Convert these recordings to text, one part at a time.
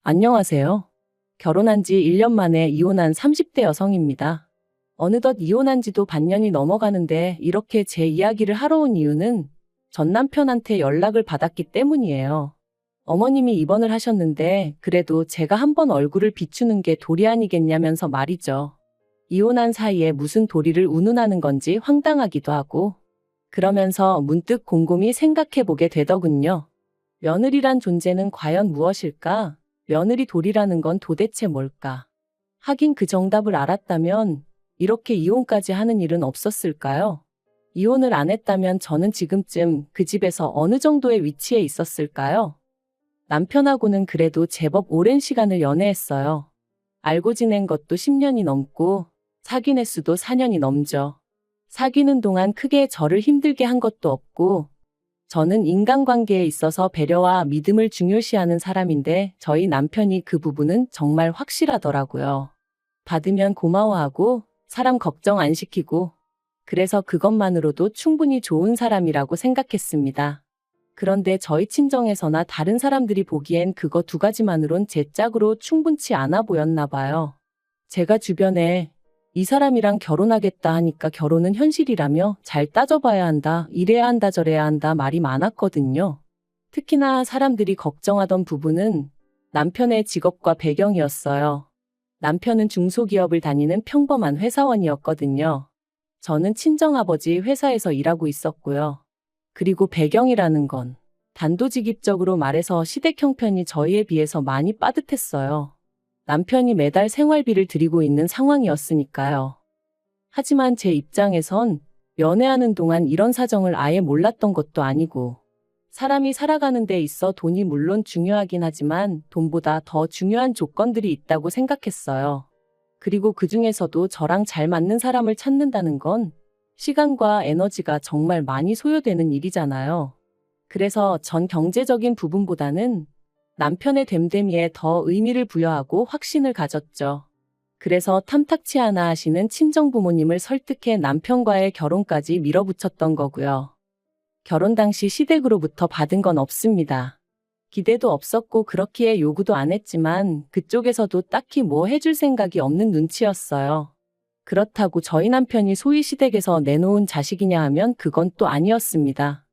안녕하세요. 결혼한 지 1년 만에 이혼한 30대 여성입니다. 어느덧 이혼한 지도 반년이 넘어가는데 이렇게 제 이야기를 하러 온 이유는 전 남편한테 연락을 받았기 때문이에요. 어머님이 입원을 하셨는데 그래도 제가 한번 얼굴을 비추는 게 도리 아니겠냐면서 말이죠. 이혼한 사이에 무슨 도리를 운운하는 건지 황당하기도 하고 그러면서 문득 곰곰이 생각해 보게 되더군요. 며느리란 존재는 과연 무엇일까? 며느리 도리라는 건 도대체 뭘까? 하긴 그 정답을 알았다면 이렇게 이혼까지 하는 일은 없었을까요? 이혼을 안 했다면 저는 지금쯤 그 집에서 어느 정도의 위치에 있었을까요? 남편하고는 그래도 제법 오랜 시간을 연애했어요. 알고 지낸 것도 10년이 넘고 사귄 횟수도 4년이 넘죠. 사귀는 동안 크게 저를 힘들게 한 것도 없고 저는 인간관계에 있어서 배려와 믿음을 중요시하는 사람인데 저희 남편이 그 부분은 정말 확실하더라고요. 받으면 고마워하고 사람 걱정 안 시키고 그래서 그것만으로도 충분히 좋은 사람이라고 생각했습니다. 그런데 저희 친정에서나 다른 사람들이 보기엔 그거 두 가지만으론 제 짝으로 충분치 않아 보였나 봐요. 제가 주변에 이 사람이랑 결혼하겠다 하니까 결혼은 현실이라며 잘 따져봐야 한다, 이래야 한다, 저래야 한다 말이 많았거든요. 특히나 사람들이 걱정하던 부분은 남편의 직업과 배경이었어요. 남편은 중소기업을 다니는 평범한 회사원이었거든요. 저는 친정아버지 회사에서 일하고 있었고요. 그리고 배경이라는 건 단도직입적으로 말해서 시댁 형편이 저희에 비해서 많이 빠듯했어요. 남편이 매달 생활비를 드리고 있는 상황이었으니까요. 하지만 제 입장에선 연애하는 동안 이런 사정을 아예 몰랐던 것도 아니고 사람이 살아가는 데 있어 돈이 물론 중요하긴 하지만 돈보다 더 중요한 조건들이 있다고 생각했어요. 그리고 그중에서도 저랑 잘 맞는 사람을 찾는다는 건 시간과 에너지가 정말 많이 소요되는 일이잖아요. 그래서 전 경제적인 부분보다는 남편의 됨됨이에 더 의미를 부여하고 확신을 가졌죠. 그래서 탐탁치 않아 하시는 친정부모님을 설득해 남편과의 결혼까지 밀어붙였던 거고요. 결혼 당시 시댁으로부터 받은 건 없습니다. 기대도 없었고 그렇기에 요구도 안 했지만 그쪽에서도 딱히 뭐 해줄 생각이 없는 눈치였어요. 그렇다고 저희 남편이 소위 시댁에서 내놓은 자식이냐 하면 그건 또 아니었습니다.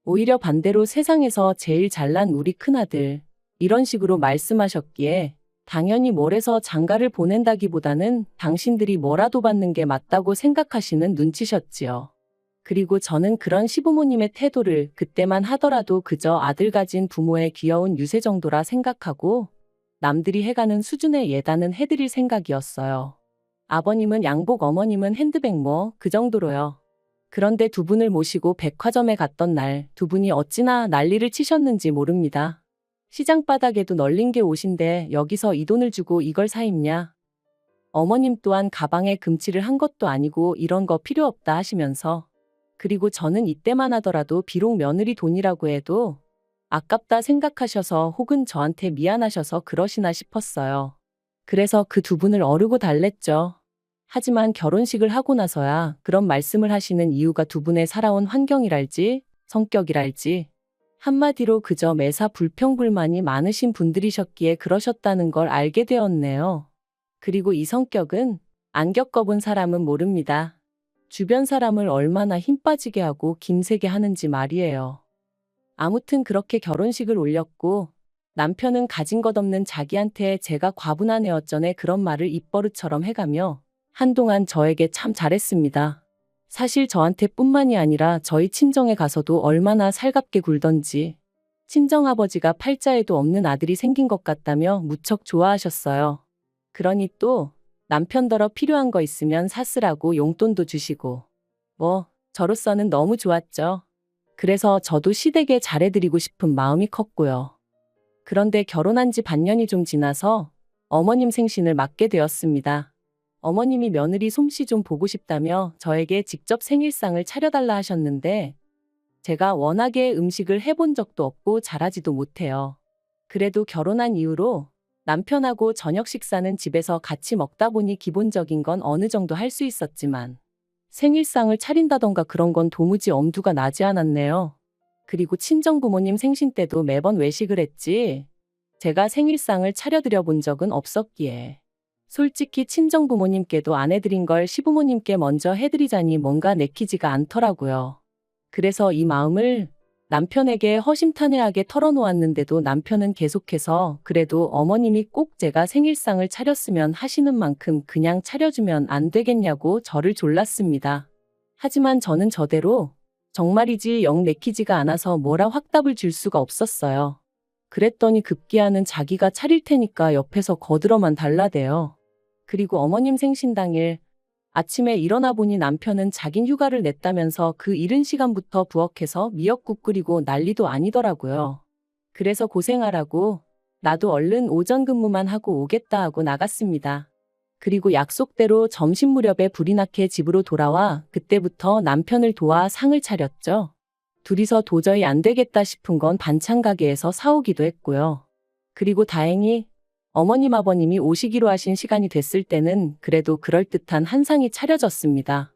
오히려 반대로 세상에서 제일 잘난 우리 큰아들, 이런 식으로 말씀하셨기에 당연히 몰에서 장가를 보낸다기보다는 당신들이 뭐라도 받는 게 맞다고 생각하시는 눈치셨지요. 그리고 저는 그런 시부모님의 태도를 그때만 하더라도 그저 아들 가진 부모의 귀여운 유세 정도라 생각하고 남들이 해가는 수준의 예단은 해드릴 생각이었어요. 아버님은 양복, 어머님은 핸드백 뭐 그 정도로요. 그런데 두 분을 모시고 백화점에 갔던 날 두 분이 어찌나 난리를 치셨는지 모릅니다. 시장 바닥에도 널린 게 옷인데 여기서 이 돈을 주고 이걸 사 입냐? 어머님 또한 가방에 금칠을 한 것도 아니고 이런 거 필요 없다 하시면서 그리고 저는 이때만 하더라도 비록 며느리 돈이라고 해도 아깝다 생각하셔서 혹은 저한테 미안하셔서 그러시나 싶었어요. 그래서 그 두 분을 어르고 달랬죠. 하지만 결혼식을 하고 나서야 그런 말씀을 하시는 이유가 두 분의 살아온 환경이랄지 성격이랄지 한마디로 그저 매사 불평불만이 많으신 분들이셨기에 그러셨다는 걸 알게 되었네요. 그리고 이 성격은 안 겪어본 사람은 모릅니다. 주변 사람을 얼마나 힘 빠지게 하고 김세게 하는지 말이에요. 아무튼 그렇게 결혼식을 올렸고 남편은 가진 것 없는 자기한테 제가 과분한 애 어쩌네 그런 말을 입버릇처럼 해가며 한동안 저에게 참 잘했습니다. 사실 저한테 뿐만이 아니라 저희 친정에 가서도 얼마나 살갑게 굴던지 친정아버지가 팔자에도 없는 아들이 생긴 것 같다며 무척 좋아하셨어요. 그러니 또 남편더러 필요한 거 있으면 사쓰라고 용돈도 주시고 뭐 저로서는 너무 좋았죠. 그래서 저도 시댁에 잘해드리고 싶은 마음이 컸고요. 그런데 결혼한 지 반년이 좀 지나서 어머님 생신을 맞게 되었습니다. 어머님이 며느리 솜씨 좀 보고 싶다며 저에게 직접 생일상을 차려달라 하셨는데 제가 워낙에 음식을 해본 적도 없고 잘하지도 못해요. 그래도 결혼한 이후로 남편하고 저녁 식사는 집에서 같이 먹다 보니 기본적인 건 어느 정도 할 수 있었지만 생일상을 차린다던가 그런 건 도무지 엄두가 나지 않았네요. 그리고 친정부모님 생신 때도 매번 외식을 했지 제가 생일상을 차려드려 본 적은 없었기에. 솔직히 친정부모님께도 안 해드린 걸 시부모님께 먼저 해드리자니 뭔가 내키지가 않더라고요. 그래서 이 마음을 남편에게 허심탄회하게 털어놓았는데도 남편은 계속해서 그래도 어머님이 꼭 제가 생일상을 차렸으면 하시는 만큼 그냥 차려주면 안 되겠냐고 저를 졸랐습니다. 하지만 저는 저대로 정말이지 영 내키지가 않아서 뭐라 확답을 줄 수가 없었어요. 그랬더니 급기야는 자기가 차릴 테니까 옆에서 거들어만 달라대요. 그리고 어머님 생신 당일 아침에 일어나 보니 남편은 자긴 휴가를 냈다면서 그 이른 시간부터 부엌에서 미역국 끓이고 난리도 아니더라고요. 그래서 고생하라고 나도 얼른 오전 근무만 하고 오겠다 하고 나갔습니다. 그리고 약속대로 점심 무렵에 불이 나게 집으로 돌아와 그때부터 남편을 도와 상을 차렸죠. 둘이서 도저히 안 되겠다 싶은 건 반찬 가게에서 사오기도 했고요. 그리고 다행히 어머님 아버님이 오시기로 하신 시간이 됐을 때는 그래도 그럴듯한 한 상이 차려졌습니다.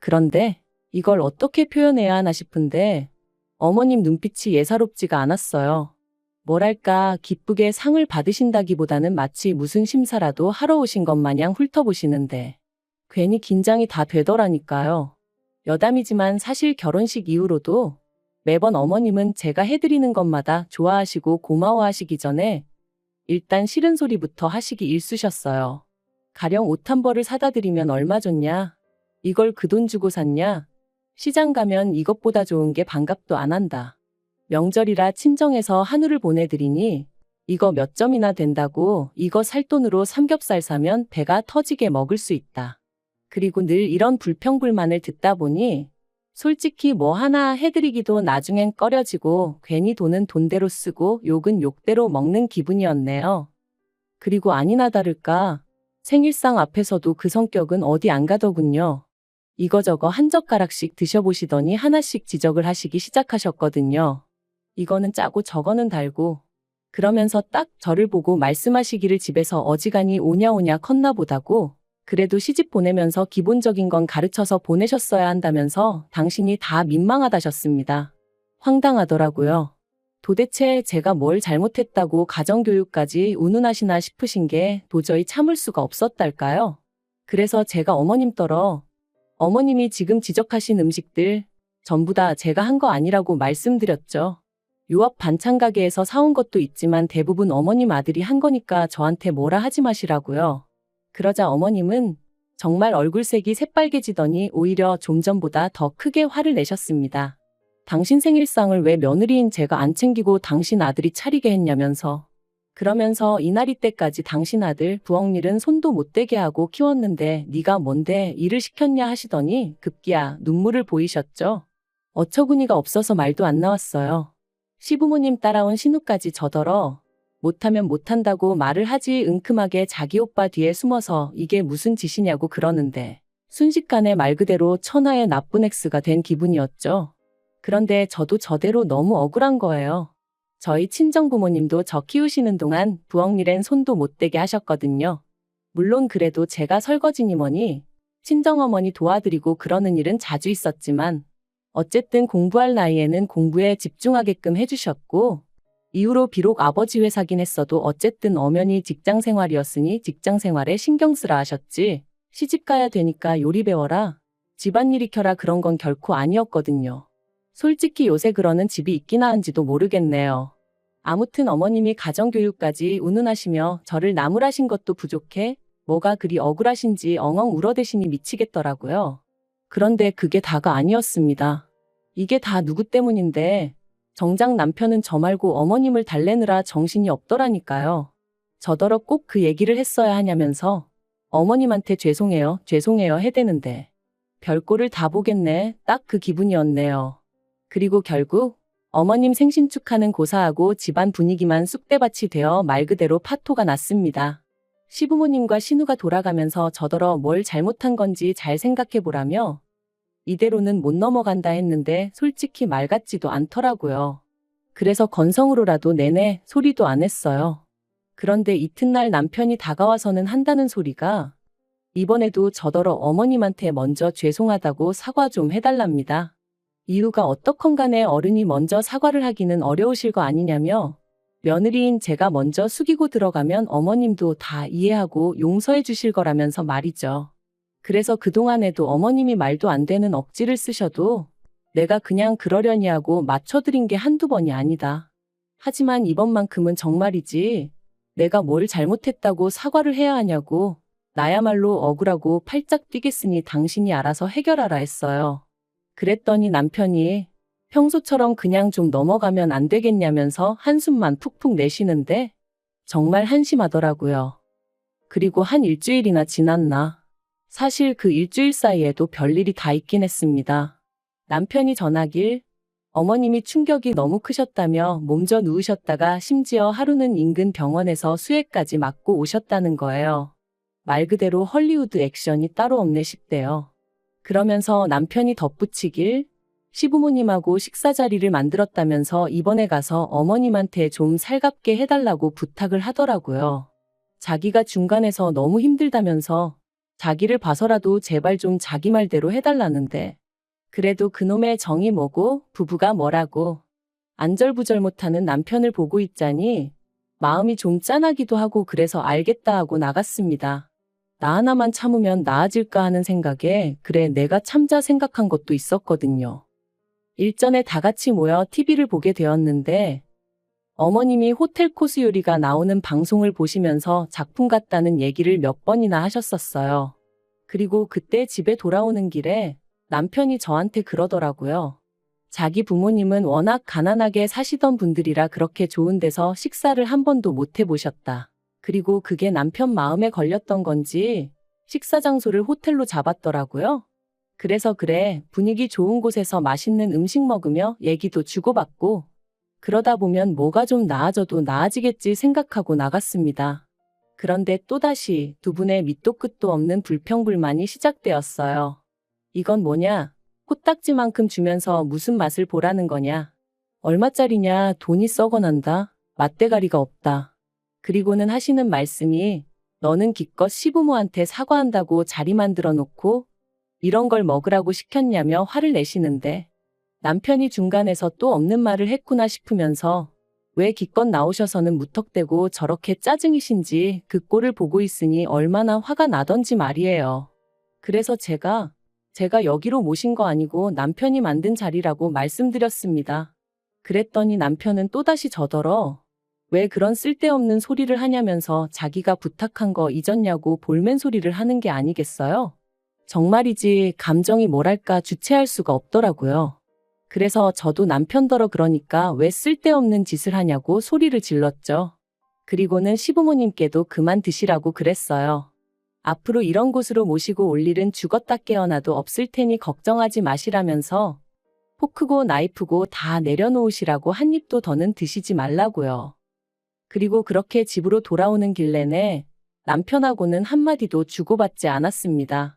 그런데 이걸 어떻게 표현해야 하나 싶은데 어머님 눈빛이 예사롭지가 않았어요. 뭐랄까 기쁘게 상을 받으신다기보다는 마치 무슨 심사라도 하러 오신 것 마냥 훑어보시는데 괜히 긴장이 다 되더라니까요. 여담이지만 사실 결혼식 이후로도 매번 어머님은 제가 해드리는 것마다 좋아하시고 고마워하시기 전에 일단 싫은 소리부터 하시기 일쑤셨어요. 가령 옷 한 벌을 사다 드리면 얼마 줬냐? 이걸 그 돈 주고 샀냐? 시장 가면 이것보다 좋은 게 반갑도 안 한다. 명절이라 친정에서 한우를 보내드리니 이거 몇 점이나 된다고 이거 살 돈으로 삼겹살 사면 배가 터지게 먹을 수 있다. 그리고 늘 이런 불평불만을 듣다 보니 솔직히 뭐 하나 해드리기도 나중엔 꺼려지고 괜히 돈은 돈대로 쓰고 욕은 욕대로 먹는 기분이었네요. 그리고 아니나 다를까 생일상 앞에서도 그 성격은 어디 안 가더군요. 이거저거 한 젓가락씩 드셔보시더니 하나씩 지적을 하시기 시작하셨거든요. 이거는 짜고 저거는 달고 그러면서 딱 저를 보고 말씀하시기를 집에서 어지간히 오냐오냐 컸나 보다고 그래도 시집 보내면서 기본적인 건 가르쳐서 보내셨어야 한다면서 당신이 다 민망하다셨습니다. 황당하더라고요. 도대체 제가 뭘 잘못했다고 가정교육까지 운운하시나 싶으신 게 도저히 참을 수가 없었달까요? 그래서 제가 어머님 떨어 어머님이 지금 지적하신 음식들 전부 다 제가 한 거 아니라고 말씀드렸죠. 요 앞 반찬 가게에서 사온 것도 있지만 대부분 어머님 아들이 한 거니까 저한테 뭐라 하지 마시라고요. 그러자 어머님은 정말 얼굴색이 새빨개지더니 오히려 좀 전보다 더 크게 화를 내셨습니다. 당신 생일상을 왜 며느리인 제가 안 챙기고 당신 아들이 차리게 했냐면서. 그러면서 이날이 때까지 당신 아들 부엌일은 손도 못 대게 하고 키웠는데 네가 뭔데 일을 시켰냐 하시더니 급기야 눈물을 보이셨죠. 어처구니가 없어서 말도 안 나왔어요. 시부모님 따라온 신우까지 저더러 못하면 못한다고 말을 하지 은큼하게 자기 오빠 뒤에 숨어서 이게 무슨 짓이냐고 그러는데 순식간에 말 그대로 천하의 나쁜 엑스가 된 기분이었죠. 그런데 저도 저대로 너무 억울한 거예요. 저희 친정부모님도 저 키우시는 동안 부엌일엔 손도 못 대게 하셨거든요. 물론 그래도 제가 설거지니 뭐니 친정어머니 도와드리고 그러는 일은 자주 있었지만 어쨌든 공부할 나이에는 공부에 집중하게끔 해주셨고 이후로 비록 아버지 회사긴 했어도 어쨌든 엄연히 직장 생활이었으니 직장 생활에 신경 쓰라 하셨지 시집 가야 되니까 요리 배워라 집안일 익혀라 그런 건 결코 아니었거든요. 솔직히 요새 그러는 집이 있기나 한지도 모르겠네요. 아무튼 어머님이 가정교육까지 운운하시며 저를 나무라신 것도 부족해 뭐가 그리 억울하신지 엉엉 울어대시니 미치겠더라고요. 그런데 그게 다가 아니었습니다. 이게 다 누구 때문인데 정작 남편은 저 말고 어머님을 달래느라 정신이 없더라니까요. 저더러 꼭 그 얘기를 했어야 하냐면서 어머님한테 죄송해요 해대는데 별꼴을 다 보겠네 딱 그 기분이었네요. 그리고 결국 어머님 생신 축하는 고사하고 집안 분위기만 쑥대밭이 되어 말 그대로 파토가 났습니다. 시부모님과 신우가 돌아가면서 저더러 뭘 잘못한 건지 잘 생각해보라며 이대로는 못 넘어간다 했는데 솔직히 말 같지도 않더라고요. 그래서 건성으로라도 내내 소리도 안 했어요. 그런데 이튿날 남편이 다가와서는 한다는 소리가 이번에도 저더러 어머님한테 먼저 죄송하다고 사과 좀 해달랍니다. 이유가 어떻건 간에 어른이 먼저 사과를 하기는 어려우실 거 아니냐며 며느리인 제가 먼저 숙이고 들어가면 어머님도 다 이해하고 용서해 주실 거라면서 말이죠. 그래서 그동안에도 어머님이 말도 안 되는 억지를 쓰셔도 내가 그냥 그러려니 하고 맞춰드린 게 한두 번이 아니다. 하지만 이번만큼은 정말이지 내가 뭘 잘못했다고 사과를 해야 하냐고 나야말로 억울하고 팔짝 뛰겠으니 당신이 알아서 해결하라 했어요. 그랬더니 남편이 평소처럼 그냥 좀 넘어가면 안 되겠냐면서 한숨만 푹푹 내쉬는데 정말 한심하더라고요. 그리고 한 일주일이나 지났나. 사실 그 일주일 사이에도 별일이 다 있긴 했습니다. 남편이 전하길 어머님이 충격이 너무 크셨다며 몸져 누우셨다가 심지어 하루는 인근 병원에서 수액까지 맞고 오셨다는 거예요. 말 그대로 헐리우드 액션이 따로 없네 싶대요. 그러면서 남편이 덧붙이길 시부모님하고 식사 자리를 만들었다면서 이번에 가서 어머님한테 좀 살갑게 해달라고 부탁을 하더라고요. 자기가 중간에서 너무 힘들다면서 자기를 봐서라도 제발 좀 자기 말대로 해달라는데 그래도 그놈의 정이 뭐고 부부가 뭐라고 안절부절 못하는 남편을 보고 있자니 마음이 좀 짠하기도 하고 그래서 알겠다 하고 나갔습니다. 나 하나만 참으면 나아질까 하는 생각에 그래 내가 참자 생각한 것도 있었거든요. 일전에 다 같이 모여 TV를 보게 되었는데 어머님이 호텔 코스 요리가 나오는 방송을 보시면서 작품 같다는 얘기를 몇 번이나 하셨었어요. 그리고 그때 집에 돌아오는 길에 남편이 저한테 그러더라고요. 자기 부모님은 워낙 가난하게 사시던 분들이라 그렇게 좋은 데서 식사를 한 번도 못 해보셨다. 그리고 그게 남편 마음에 걸렸던 건지 식사 장소를 호텔로 잡았더라고요. 그래서 그래 분위기 좋은 곳에서 맛있는 음식 먹으며 얘기도 주고받고 그러다 보면 뭐가 좀 나아져도 나아지겠지 생각하고 나갔습니다. 그런데 또다시 두 분의 밑도 끝도 없는 불평불만이 시작되었어요. 이건 뭐냐? 코딱지만큼 주면서 무슨 맛을 보라는 거냐? 얼마짜리냐? 돈이 썩어난다. 맛대가리가 없다. 그리고는 하시는 말씀이 너는 기껏 시부모한테 사과한다고 자리 만들어 놓고 이런 걸 먹으라고 시켰냐며 화를 내시는데 남편이 중간에서 또 없는 말을 했구나 싶으면서 왜 기껏 나오셔서는 무턱대고 저렇게 짜증이신지 그 꼴을 보고 있으니 얼마나 화가 나던지 말이에요. 그래서 제가 여기로 모신 거 아니고 남편이 만든 자리라고 말씀드렸습니다. 그랬더니 남편은 또다시 저더러 왜 그런 쓸데없는 소리를 하냐면서 자기가 부탁한 거 잊었냐고 볼멘 소리를 하는 게 아니겠어요? 정말이지 감정이 뭐랄까 주체할 수가 없더라고요. 그래서 저도 남편더러 그러니까 왜 쓸데없는 짓을 하냐고 소리를 질렀죠. 그리고는 시부모님께도 그만 드시라고 그랬어요. 앞으로 이런 곳으로 모시고 올 일은 죽었다 깨어나도 없을 테니 걱정하지 마시라면서 포크고 나이프고 다 내려놓으시라고 한 입도 더는 드시지 말라고요. 그리고 그렇게 집으로 돌아오는 길 내내 남편하고는 한마디도 주고받지 않았습니다.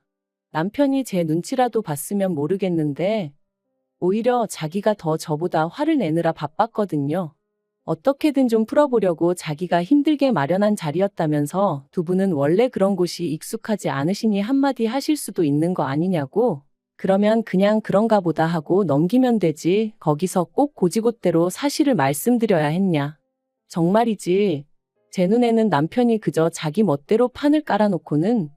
남편이 제 눈치라도 봤으면 모르겠는데 오히려 자기가 더 저보다 화를 내느라 바빴거든요. 어떻게든 좀 풀어보려고 자기가 힘들게 마련한 자리였다면서 두 분은 원래 그런 곳이 익숙하지 않으시니 한마디 하실 수도 있는 거 아니냐고. 그러면 그냥 그런가 보다 하고 넘기면 되지 거기서 꼭 고지곳대로 사실을 말씀드려야 했냐. 정말이지 제 눈에는 남편이 그저 자기 멋대로 판을 깔아놓고는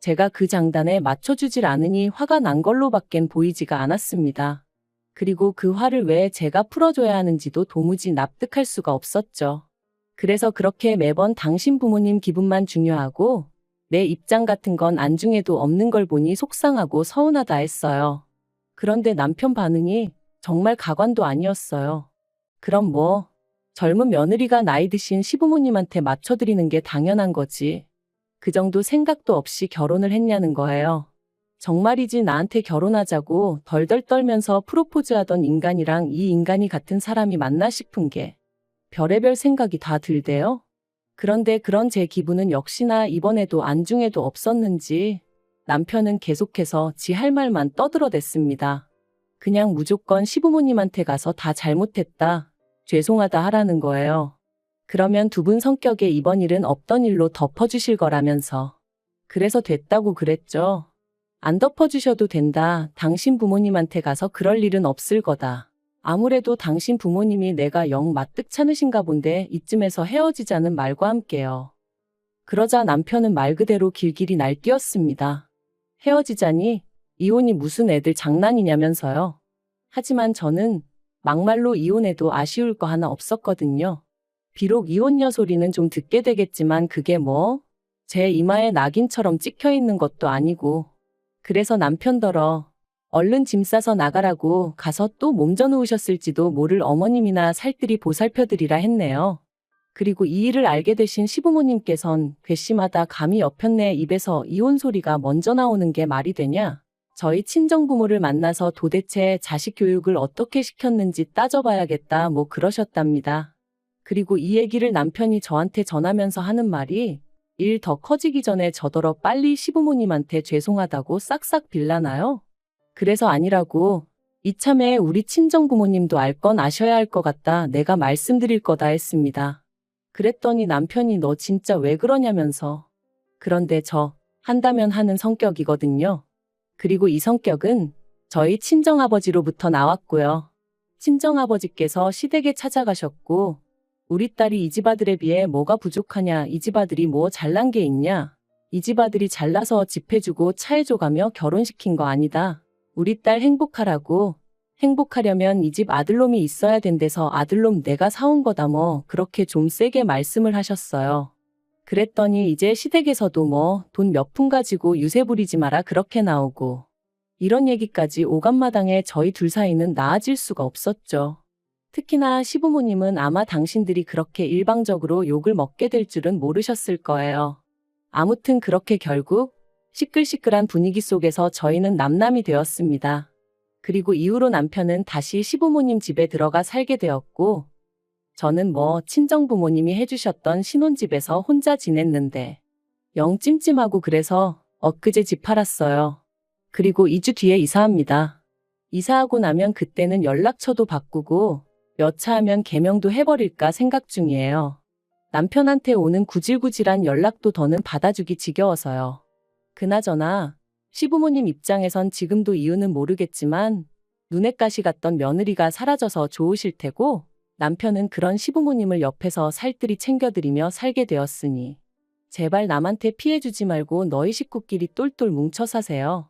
제가 그 장단에 맞춰주질 않으니 화가 난 걸로밖엔 보이지가 않았습니다. 그리고 그 화를 왜 제가 풀어줘야 하는지도 도무지 납득할 수가 없었죠. 그래서 그렇게 매번 당신 부모님 기분만 중요하고 내 입장 같은 건 안중에도 없는 걸 보니 속상하고 서운하다 했어요. 그런데 남편 반응이 정말 가관도 아니었어요. 그럼 뭐 젊은 며느리가 나이 드신 시부모님한테 맞춰드리는 게 당연한 거지. 그 정도 생각도 없이 결혼을 했냐는 거예요. 정말이지 나한테 결혼하자고 덜덜 떨면서 프로포즈하던 인간이랑 이 인간이 같은 사람이 맞나 싶은 게 별의별 생각이 다 들대요. 그런데 그런 제 기분은 역시나 이번에도 안중에도 없었는지 남편은 계속해서 지 할 말만 떠들어댔습니다. 그냥 무조건 시부모님한테 가서 다 잘못했다, 죄송하다 하라는 거예요. 그러면 두 분 성격에 이번 일은 없던 일로 덮어주실 거라면서. 그래서 됐다고 그랬죠. 안 덮어주셔도 된다. 당신 부모님한테 가서 그럴 일은 없을 거다. 아무래도 당신 부모님이 내가 영 마뜩찮으신가 본데 이쯤에서 헤어지자는 말과 함께요. 그러자 남편은 말 그대로 길길이 날뛰었습니다. 헤어지자니? 이혼이 무슨 애들 장난이냐면서요. 하지만 저는 막말로 이혼해도 아쉬울 거 하나 없었거든요. 비록 이혼녀 소리는 좀 듣게 되겠지만 그게 뭐? 제 이마에 낙인처럼 찍혀 있는 것도 아니고. 그래서 남편더러 얼른 짐 싸서 나가라고 가서 또 몸져 누우셨을지도 모를 어머님이나 살뜰히 보살펴드리라 했네요. 그리고 이 일을 알게 되신 시부모님께선 괘씸하다 감히 옆편네 입에서 이혼 소리가 먼저 나오는 게 말이 되냐? 저희 친정부모를 만나서 도대체 자식 교육을 어떻게 시켰는지 따져봐야겠다 뭐 그러셨답니다. 그리고 이 얘기를 남편이 저한테 전하면서 하는 말이 일 더 커지기 전에 저더러 빨리 시부모님한테 죄송하다고 싹싹 빌라나요? 그래서 아니라고 이참에 우리 친정부모님도 알 건 아셔야 할 것 같다 내가 말씀드릴 거다 했습니다. 그랬더니 남편이 너 진짜 왜 그러냐면서. 그런데 저 한다면 하는 성격이거든요. 그리고 이 성격은 저희 친정아버지로부터 나왔고요. 친정아버지께서 시댁에 찾아가셨고 우리 딸이 이 집 아들에 비해 뭐가 부족하냐 이 집 아들이 뭐 잘난 게 있냐 이 집 아들이 잘나서 집 해주고 차 해줘가며 결혼시킨 거 아니다. 우리 딸 행복하라고 행복하려면 이 집 아들놈이 있어야 된대서 아들놈 내가 사온 거다 뭐 그렇게 좀 세게 말씀을 하셨어요. 그랬더니 이제 시댁에서도 뭐 돈 몇 푼 가지고 유세 부리지 마라 그렇게 나오고 이런 얘기까지 오간마당에 저희 둘 사이는 나아질 수가 없었죠. 특히나 시부모님은 아마 당신들이 그렇게 일방적으로 욕을 먹게 될 줄은 모르셨을 거예요. 아무튼 그렇게 결국 시끌시끌한 분위기 속에서 저희는 남남이 되었습니다. 그리고 이후로 남편은 다시 시부모님 집에 들어가 살게 되었고 저는 뭐 친정부모님이 해주셨던 신혼집에서 혼자 지냈는데 영 찜찜하고 그래서 엊그제 집 팔았어요. 그리고 2주 뒤에 이사합니다. 이사하고 나면 그때는 연락처도 바꾸고 여차하면 개명도 해버릴까 생각 중이에요. 남편한테 오는 구질구질한 연락도 더는 받아주기 지겨워서요. 그나저나 시부모님 입장에선 지금도 이유는 모르겠지만 눈엣 가시 같던 며느리가 사라져서 좋으실 테고 남편은 그런 시부모님을 옆에서 살뜰히 챙겨드리며 살게 되었으니 제발 남한테 피해주지 말고 너희 식구끼리 똘똘 뭉쳐 사세요.